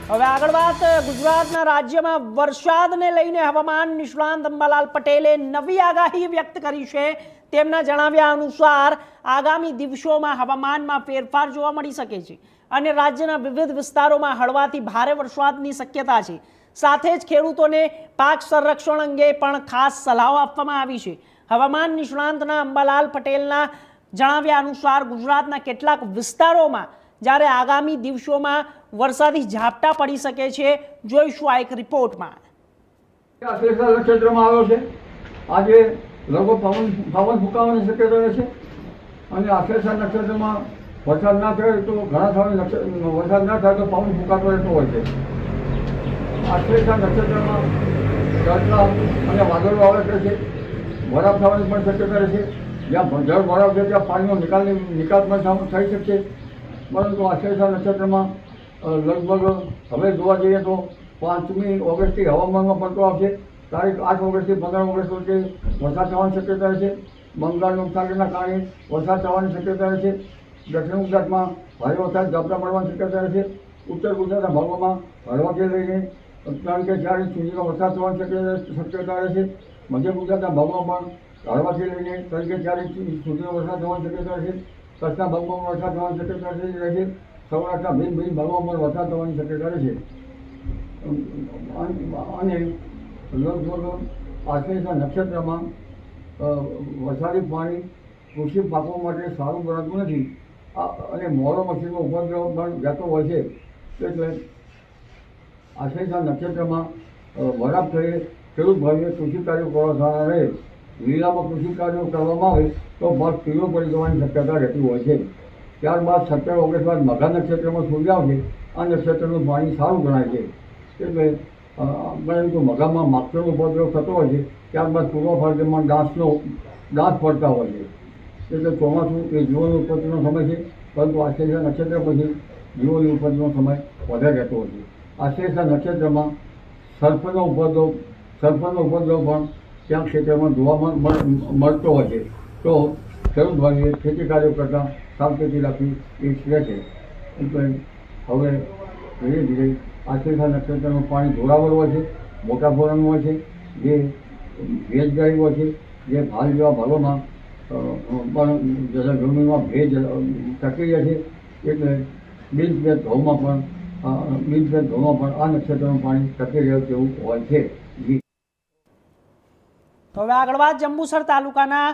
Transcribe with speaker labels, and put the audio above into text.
Speaker 1: હવે આગળ વાત ગુજરાતના રાજ્યમાં વરસાદને લઈને હવામાન નિષ્ણાંત અંબાલાલ પટેલે નવી આગાહી વ્યક્ત કરી છે। તેમના જણાવ્યા અનુસાર આગામી દિવસોમાં હવામાનમાં ફેરફાર જોવા મળી શકે છે અને રાજ્યના વિવિધ વિસ્તારોમાં હળવાથી ભારે વરસાદની શક્યતા છે। સાથે જ ખેડૂતોને પાક સંરક્ષણ અંગે પણ ખાસ સલાહ આપવામાં આવી છે। હવામાન નિષ્ણાંતના અંબાલાલ પટેલના જણાવ્યા અનુસાર ગુજરાતના કેટલાક વિસ્તારોમાં જ્યારે આગામી દિવસોમાં વરસાદી ઝાપટા પડી શકે છે। જોઈશું આ એક રિપોર્ટમાં।
Speaker 2: આશ્લેષા નક્ષત્રમાં આવ્યો છે। આજે લગભગ પવન ફૂંકાવાની શક્યતા રહેશે અને આશ્લેષા નક્ષત્રમાં વરસાદ ના થાય તો ઘણા સમય વરસાદ ના થાય તો પવન ફૂંકાતો રહેતો હોય છે। આશ્લેષા નક્ષત્રમાં ગરજા અને વાદળો આવે છે, વરાપ થવાની પણ શક્યતા રહેશે। જ્યાં જળ વરાપ છે ત્યાં પાણીનો નિકાલ પણ થઈ શકશે। પરંતુ આશ્લેષા નક્ષત્રમાં લગભગ હવે જોવા જઈએ તો 5મી ઓગસ્ટથી હવામાનમાં પલટો આવશે। તારીખ 8 ઓગસ્ટથી 15 ઓગસ્ટ વચ્ચે વરસાદ થવાની શક્યતા રહેશે। બંગાળના ઉપસાગરના કારણે વરસાદ થવાની શક્યતા રહેશે। દક્ષિણ ગુજરાતમાં ભારે વરસાદ ઝાપટા પડવાની શક્યતા રહેશે। ઉત્તર ગુજરાતના ભાગોમાં હળવાથી લઈને 3 કે 4 ઇંચ સુધીનો વરસાદ થવાની શક્યતા રહેશે। મધ્ય ગુજરાતના ભાગોમાં પણ હળવાથી લઈને 3 કે 4 ઇંચ સુધીનો વરસાદ થવાની શક્યતા રહેશે। કચ્છના ભાગમાં વરસાદ થવાની શક્યતા રહેશે। સૌરાષ્ટ્રના ભિન્ન ભાગોમાં પણ વરસાદ થવાની શક્યતા રહેશે અને લગભગ આશ્લેષા નક્ષત્રમાં વરસાદી પાણી કૃષિ પાકો માટે સારું ગણાતું નથી અને મોરો મચ્છીનો ઉપદ્રવ પણ જતો હોય છે। એટલે આશ્લેષા નક્ષત્રમાં વરાપ થયે ખેડૂત ભાઈએ કૃષિ કાર્યો કરવા રહે। લીલામાં કૃષિ કાર્યો કરવામાં આવે તો ભાગ પીળો પડી જવાની શક્યતા રહેતી હોય છે। ત્યારબાદ 17 ઓગસ્ટ બાદ મઘા નક્ષત્રમાં સૂર્ય આવશે। આ નક્ષત્રનું પાણી સારું ગણાય છે। એટલે પરંતુ મઘામાં માખણનો ઉપદ્રવ થતો હોય છે। ત્યારબાદ પૂર્વ ભારતમાં ડાંસ પડતા હોય છે। એટલે ચોમાસું એ જીવોની ઉત્પત્તિનો સમય છે, પરંતુ આશ્લેષા નક્ષત્ર પછી જીવોની ઉત્પત્તિનો સમય વધારે રહેતો હોય છે। આશ્લેષા નક્ષત્રમાં સર્પનો ઉપદ્રવ પણ ત્યાં ક્ષેત્રમાં જોવા મળતો હોય છે। તો ખેડૂત ભાઈએ ખેતી કાર્યો કરતાં સાવચેતી રાખવી એ રહેશે। એટલે હવે ધીરે ધીરે આશ્લેષા નક્ષત્રનું પાણી જોરાવર હોય છે, મોટા ફોરણનું હોય છે, જે ભેજદારી હોય છે, જે ભાલ જેવા ભાગોમાં પણ જમીનમાં ભેજ ટકી રહે છે। એટલે બિનભેજ ધોમાં પણ આ નક્ષત્રનું પાણી ટકી રહે તેવું હોય છે।
Speaker 1: હવે આગળ વાત જંબુસર તાલુકાના